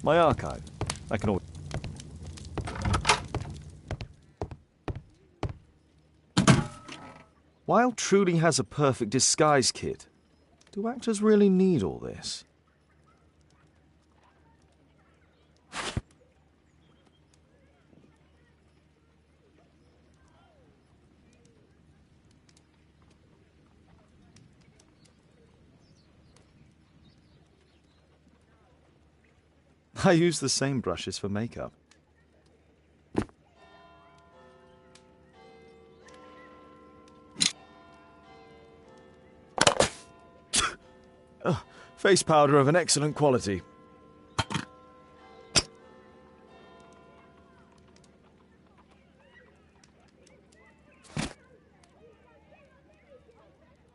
My archive. I can always... While Trudy has a perfect disguise kit, do actors really need all this? I use the same brushes for makeup. Face powder of an excellent quality.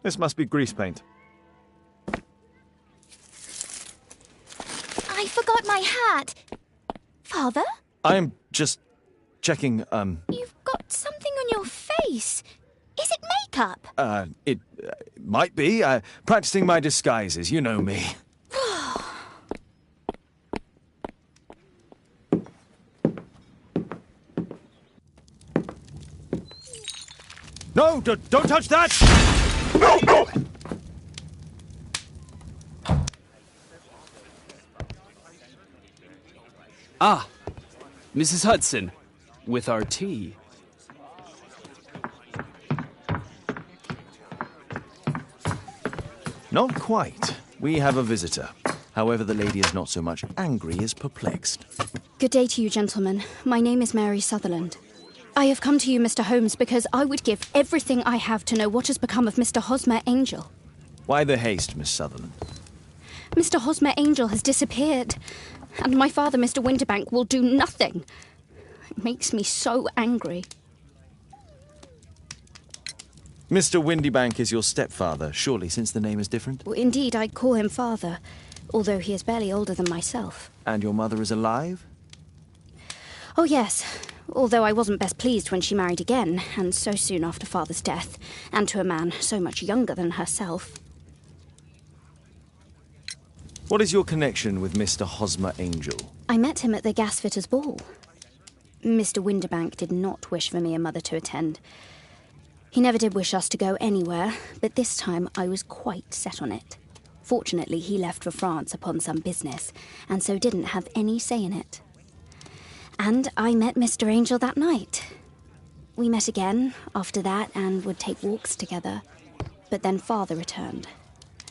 This must be grease paint. I forgot my hat. Father? I'm just checking, You've got something on your face. Is it makeup? It might be. Practicing my disguises, you know me. No, don't touch that! No, no! Ah, Mrs. Hudson, with our tea. Not quite. We have a visitor. However, the lady is not so much angry as perplexed. Good day to you, gentlemen. My name is Mary Sutherland. I have come to you, Mr. Holmes, because I would give everything I have to know what has become of Mr. Hosmer Angel. Why the haste, Miss Sutherland? Mr. Hosmer Angel has disappeared, and my father, Mr. Winterbank, will do nothing. It makes me so angry. Mr. Windybank is your stepfather, surely, since the name is different? Well, indeed, I call him father, although he is barely older than myself. And your mother is alive? Oh, yes, although I wasn't best pleased when she married again, and so soon after father's death, and to a man so much younger than herself. What is your connection with Mr. Hosmer Angel? I met him at the gasfitter's ball. Mr. Winterbank did not wish for me and Mother to attend. He never did wish us to go anywhere, but this time I was quite set on it. Fortunately, he left for France upon some business, and so didn't have any say in it. And I met Mr. Angel that night. We met again after that and would take walks together. But then Father returned,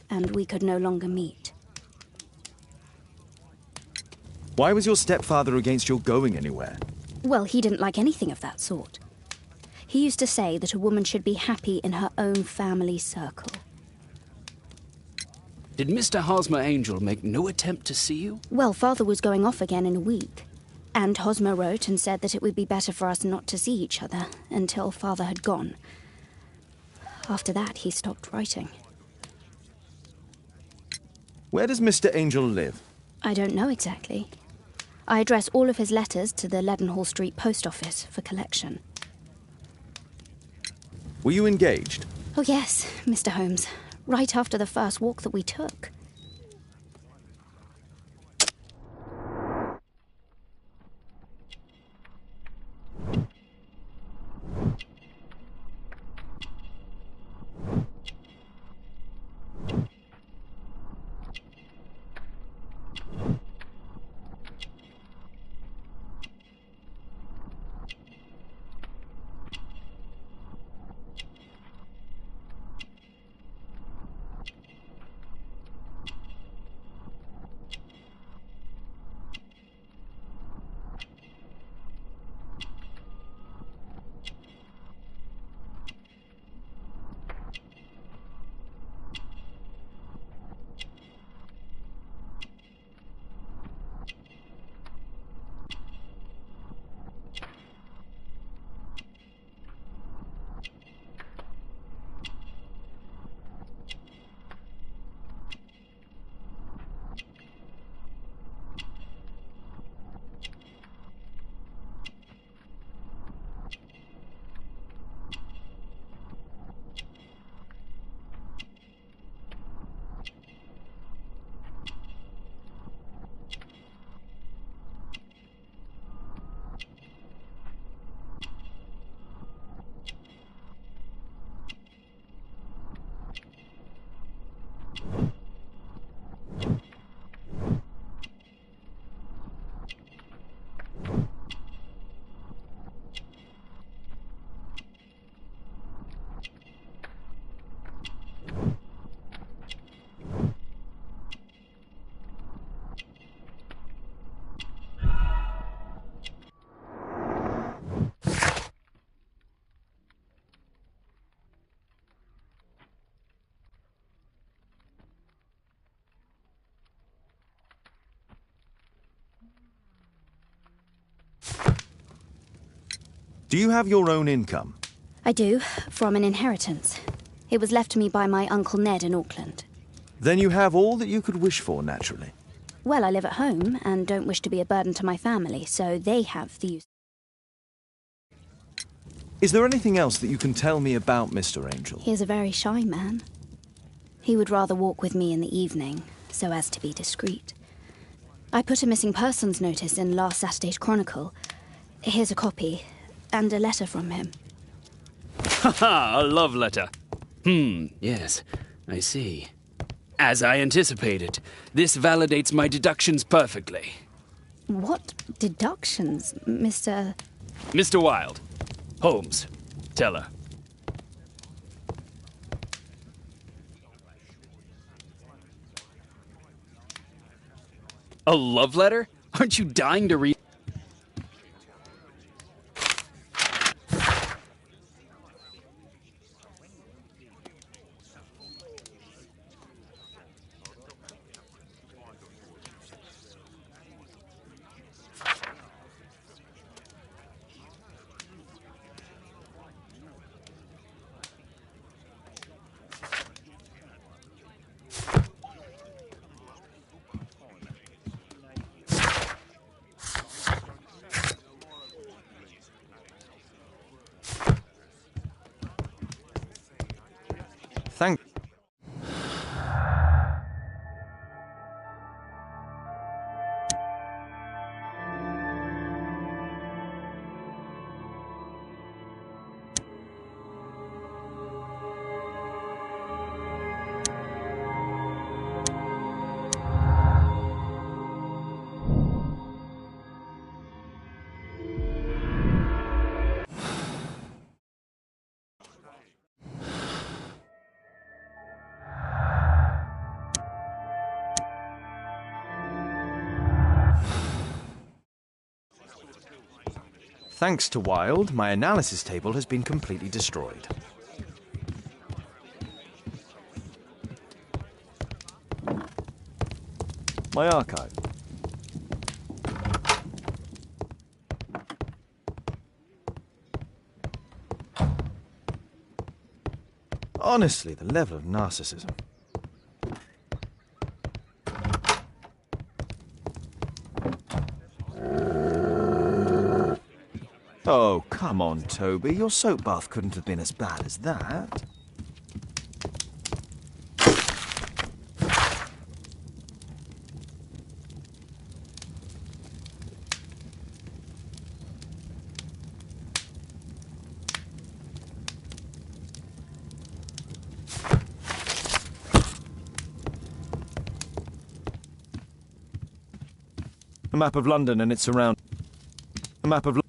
and we could no longer meet. Why was your stepfather against your going anywhere? Well, he didn't like anything of that sort. He used to say that a woman should be happy in her own family circle. Did Mr. Hosmer Angel make no attempt to see you? Well, Father was going off again in a week. And Hosmer wrote and said that it would be better for us not to see each other until Father had gone. After that, he stopped writing. Where does Mr. Angel live? I don't know exactly. I address all of his letters to the Leadenhall Street Post Office for collection. Were you engaged? Oh, yes, Mr. Holmes. Right after the first walk that we took. Do you have your own income? I do, from an inheritance. It was left to me by my Uncle Ned in Auckland. Then you have all that you could wish for, naturally. Well, I live at home and don't wish to be a burden to my family, so they have the use. Is there anything else that you can tell me about Mr. Angel? He is a very shy man. He would rather walk with me in the evening, so as to be discreet. I put a missing persons notice in last Saturday's Chronicle. Here's a copy, and a letter from him. Haha, a love letter. Yes, I see. As I anticipated, this validates my deductions perfectly. What deductions, Mr. Mr. Wilde. Holmes, tell her. A love letter? Aren't you dying to read? Thank... Thanks to Wilde, my analysis table has been completely destroyed. My archive. Honestly, the level of narcissism. Oh, come on, Toby. Your soap bath couldn't have been as bad as that. A map of London and its surroundings. A map of...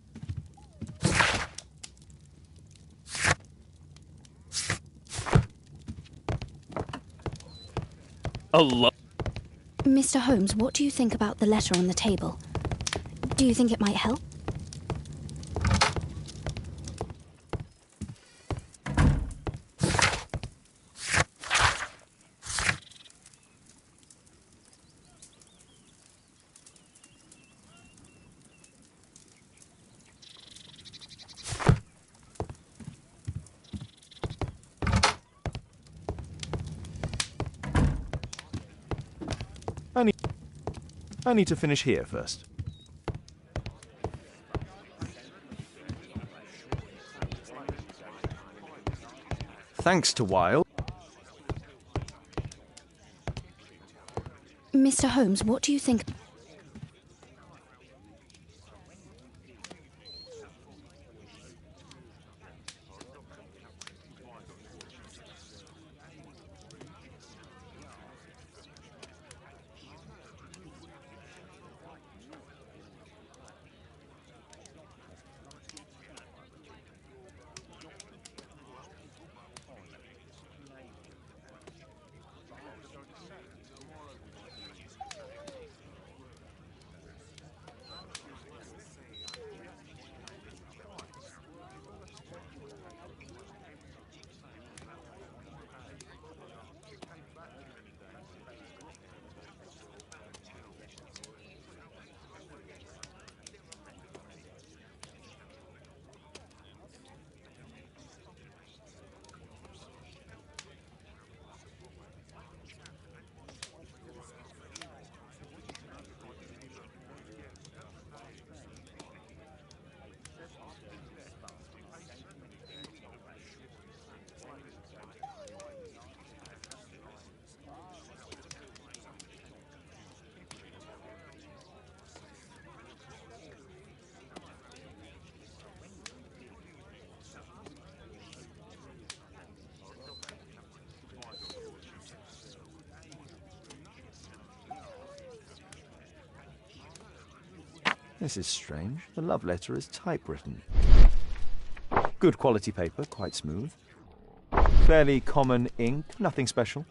Mr. Holmes, what do you think about the letter on the table? Do you think it might help? I need to finish here first. Thanks to Wilde. Mr. Holmes, what do you think? This is strange. The love letter is typewritten. Good quality paper, quite smooth. Fairly common ink, nothing special.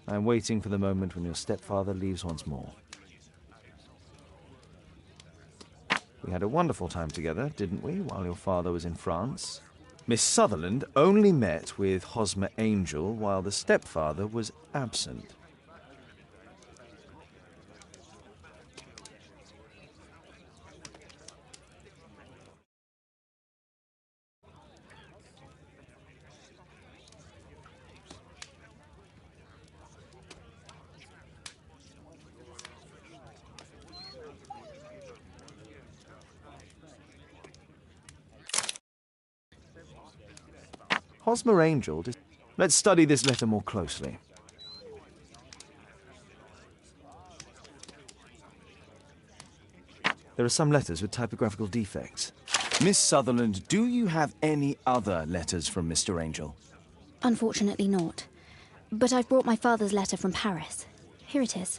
I'm waiting for the moment when your stepfather leaves once more. We had a wonderful time together, didn't we, while your father was in France? Miss Sutherland only met with Hosmer Angel while the stepfather was absent. Hosmer Angel. Let's study this letter more closely. There are some letters with typographical defects. Miss Sutherland, do you have any other letters from Mr. Angel? Unfortunately not. But I've brought my father's letter from Paris. Here it is.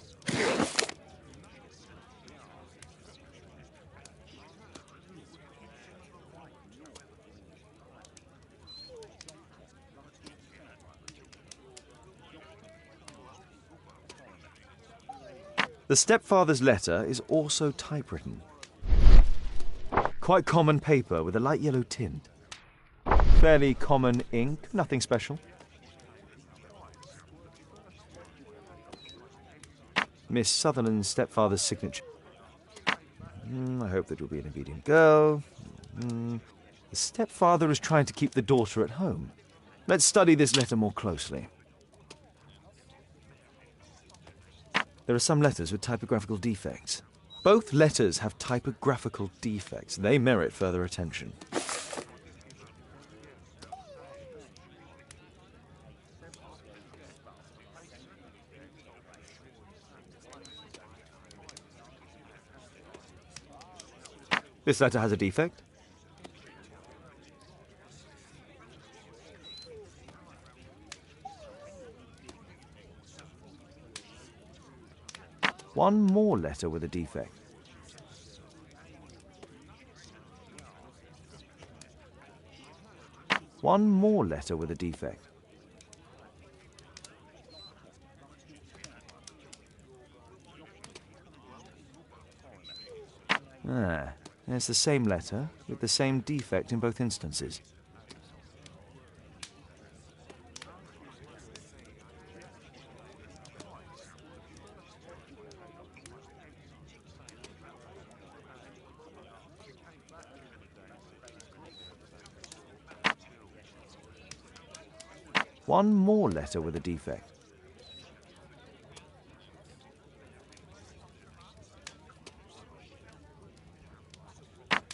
The stepfather's letter is also typewritten. Quite common paper with a light yellow tint. Fairly common ink, nothing special. Miss Sutherland's stepfather's signature. I hope that you'll be an obedient girl. The stepfather is trying to keep the daughter at home. Let's study this letter more closely. There are some letters with typographical defects. Both letters have typographical defects. They merit further attention. This letter has a defect. One more letter with a defect. One more letter with a defect. It's the same letter with the same defect in both instances. One more letter with a defect.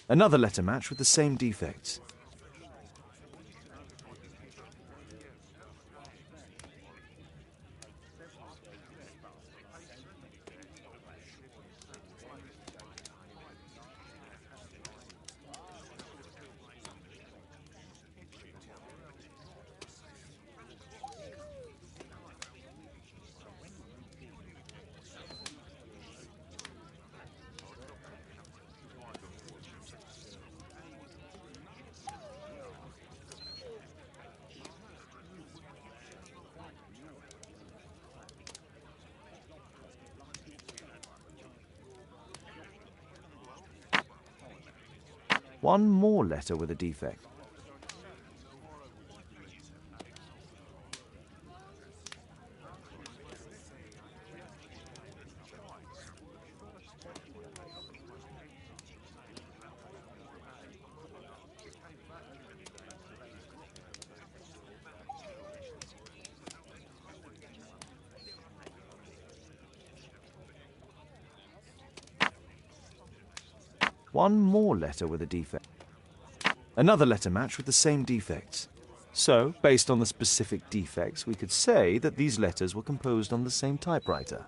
Another letter match with the same defects. One more letter with a defect. One more letter with a defect. Another letter match with the same defects. So, based on the specific defects, we could say that these letters were composed on the same typewriter.